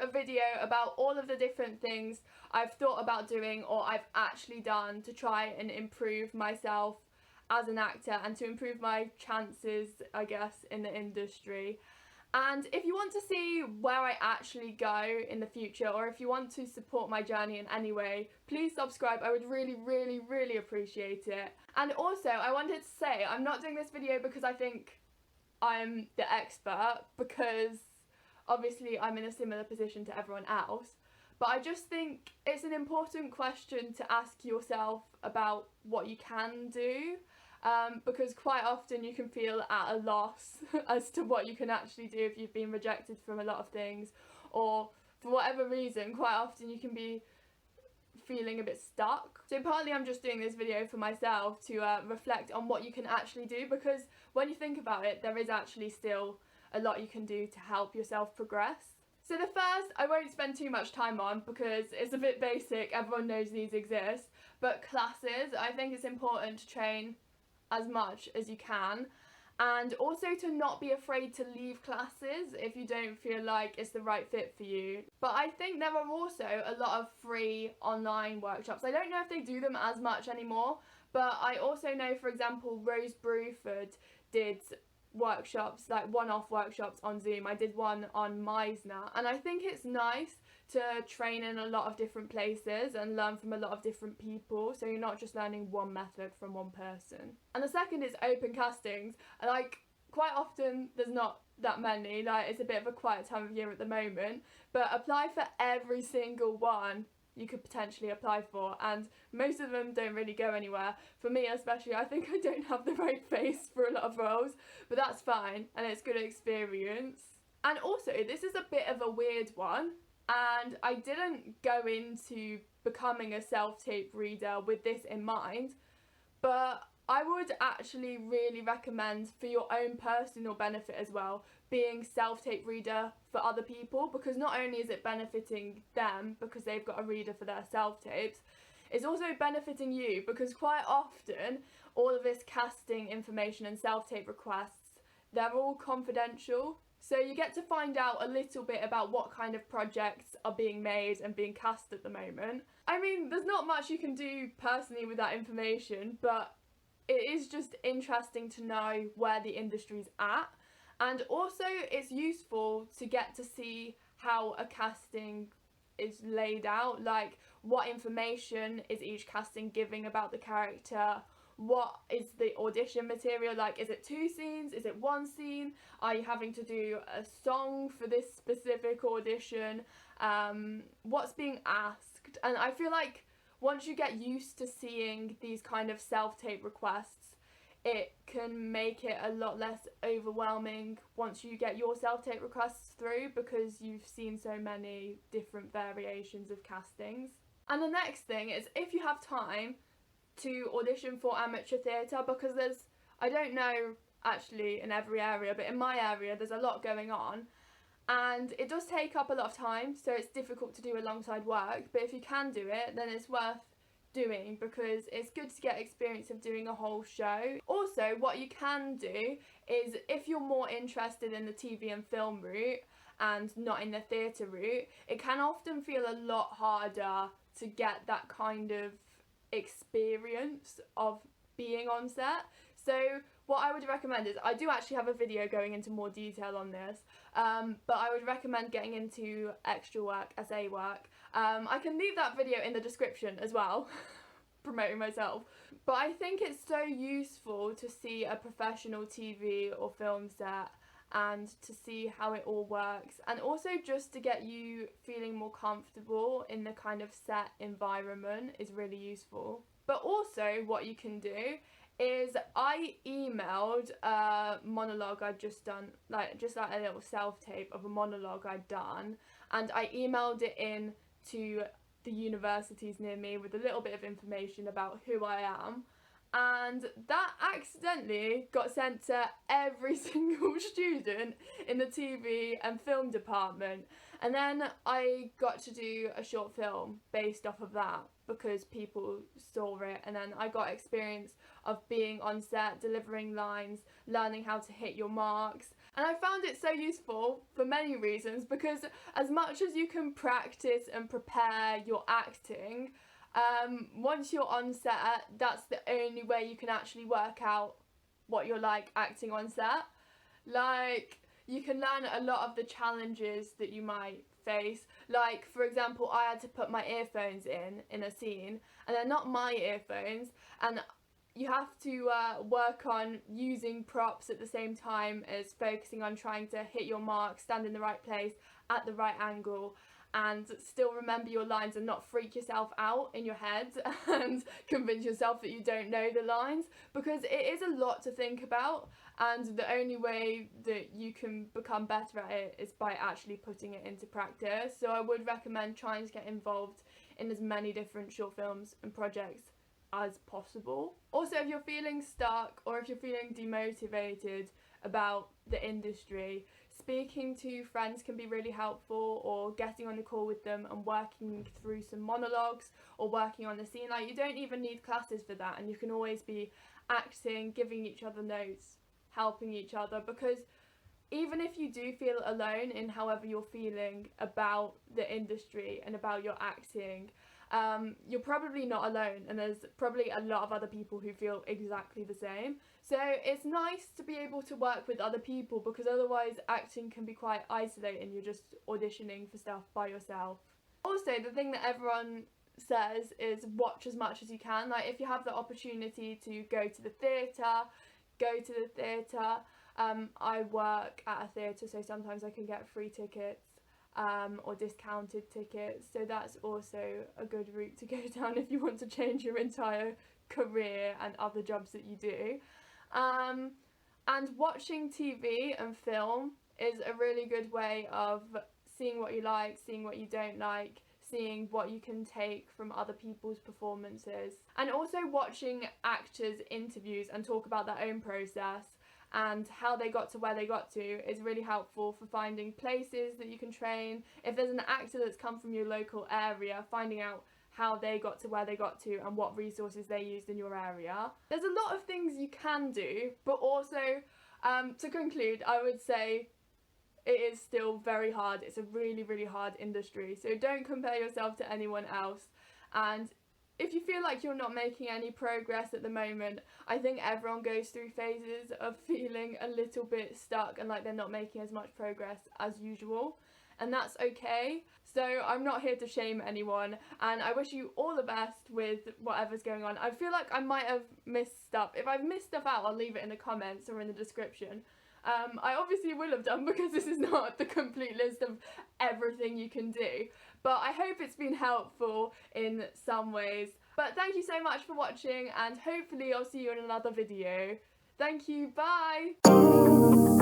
a video about all of the different things I've thought about doing or I've actually done to try and improve myself as an actor and to improve my chances, I guess, in the industry. And if you want to see where I actually go in the future, or if you want to support my journey in any way, please subscribe. I would really appreciate it. And also, I wanted to say, I'm not doing this video because I think I'm the expert, because obviously I'm in a similar position to everyone else. But I just think it's an important question to ask yourself about what you can do. Because quite often you can feel at a loss as to what you can actually do if you've been rejected from a lot of things, or for whatever reason, quite often you can be feeling a bit stuck. So partly I'm just doing this video for myself to reflect on what you can actually do, because when you think about it, there is actually still a lot you can do to help yourself progress. So the first, I won't spend too much time on because it's a bit basic, everyone knows these exist, but classes. I think it's important to train as much as you can, and also to not be afraid to leave classes if you don't feel like it's the right fit for you. But I think there are also a lot of free online workshops. I don't know if they do them as much anymore, but I also know, for example, Rose Bruford did workshops, like one-off workshops on Zoom. I did one on Meisner, and I think it's nice to train in a lot of different places and learn from a lot of different people, so you're not just learning one method from one person. And the second is open castings. Like, quite often there's not that many, like it's a bit of a quiet time of year at the moment, but apply for every single one you could potentially apply for, and most of them don't really go anywhere. For me especially, I think I don't have the right face for a lot of roles, but that's fine and it's good experience. And also, this is a bit of a weird one, and I didn't go into becoming a self-tape reader with this in mind, but I would actually really recommend, for your own personal benefit as well, being self-tape reader for other people, because not only is it benefiting them because they've got a reader for their self-tapes, it's also benefiting you, because quite often all of this casting information and self-tape requests, they're all confidential. So you get to find out a little bit about what kind of projects are being made and being cast at the moment. I mean, there's not much you can do personally with that information, but it is just interesting to know where the industry's at, and also it's useful to get to see how a casting is laid out, like what information is each casting giving about the character, what is the audition material, like is it 2 scenes, is it 1 scene, are you having to do a song for this specific audition, what's being asked. And I feel like once you get used to seeing these kind of self-tape requests, it can make it a lot less overwhelming once you get your self-tape requests through, because you've seen so many different variations of castings. And the next thing is, if you have time, to audition for amateur theatre, because there's, I don't know actually in every area, but in my area there's a lot going on, and it does take up a lot of time, so it's difficult to do alongside work. But if you can do it, then it's worth doing, because it's good to get experience of doing a whole show. Also, what you can do is, if you're more interested in the TV and film route and not in the theatre route, it can often feel a lot harder to get that kind of experience of being on set. So what I would recommend is, I do actually have a video going into more detail on this, but I would recommend getting into extra work, SA work. I can leave that video in the description as well, promoting myself. But I think it's so useful to see a professional TV or film set and to see how it all works, and also just to get you feeling more comfortable in the kind of set environment is really useful. But also what you can do is, I emailed a monologue I'd just done, like a little self-tape of a monologue I'd done, and I emailed it in to the universities near me with a little bit of information about who I am, and that accidentally got sent to every single student in the TV and film department, and then I got to do a short film based off of that. because people saw it, and then I got experience of being on set, delivering lines, learning how to hit your marks. And I found it so useful for many reasons, because as much as you can practice and prepare your acting, once you're on set, that's the only way you can actually work out what you're like acting on set. Like, you can learn a lot of the challenges that you might face. Like, for example, I had to put my earphones in a scene, and they're not my earphones, and you have to work on using props at the same time as focusing on trying to hit your mark, stand in the right place at the right angle, and still remember your lines and not freak yourself out in your head and convince yourself that you don't know the lines, because it is a lot to think about, and the only way that you can become better at it is by actually putting it into practice. So I would recommend trying to get involved in as many different short films and projects as possible. Also, if you're feeling stuck or if you're feeling demotivated about the industry, speaking to friends can be really helpful, or getting on a call with them and working through some monologues or working on the scene. Like, you don't even need classes for that, and you can always be acting, giving each other notes, helping each other, because even if you do feel alone in however you're feeling about the industry and about your acting, you're probably not alone, and there's probably a lot of other people who feel exactly the same. So it's nice to be able to work with other people, because otherwise acting can be quite isolating. You're just auditioning for stuff by yourself. Also, the thing that everyone says is watch as much as you can. Like, if you have the opportunity to go to the theatre, go to the theatre. I work at a theatre, so sometimes I can get free tickets or discounted tickets, so that's also a good route to go down if you want to change your entire career and other jobs that you do. And watching TV and film is a really good way of seeing what you like, seeing what you don't like, seeing what you can take from other people's performances, and also watching actors' interviews and talk about their own process and how they got to where they got to is really helpful for finding places that you can train. If there's an actor that's come from your local area, finding out how they got to where they got to and what resources they used in your area. There's a lot of things you can do, but also, to conclude, I would say it is still very hard. It's a really, really hard industry, so don't compare yourself to anyone else. And if you feel like you're not making any progress at the moment, I think everyone goes through phases of feeling a little bit stuck and like they're not making as much progress as usual, and that's okay. So I'm not here to shame anyone, and I wish you all the best with whatever's going on. I feel like I might have missed stuff. If I've missed stuff out, I'll leave it in the comments or in the description. I obviously will have done, because this is not the complete list of everything you can do, but I hope it's been helpful in some ways. But thank you so much for watching, and hopefully I'll see you in another video. Thank you, bye!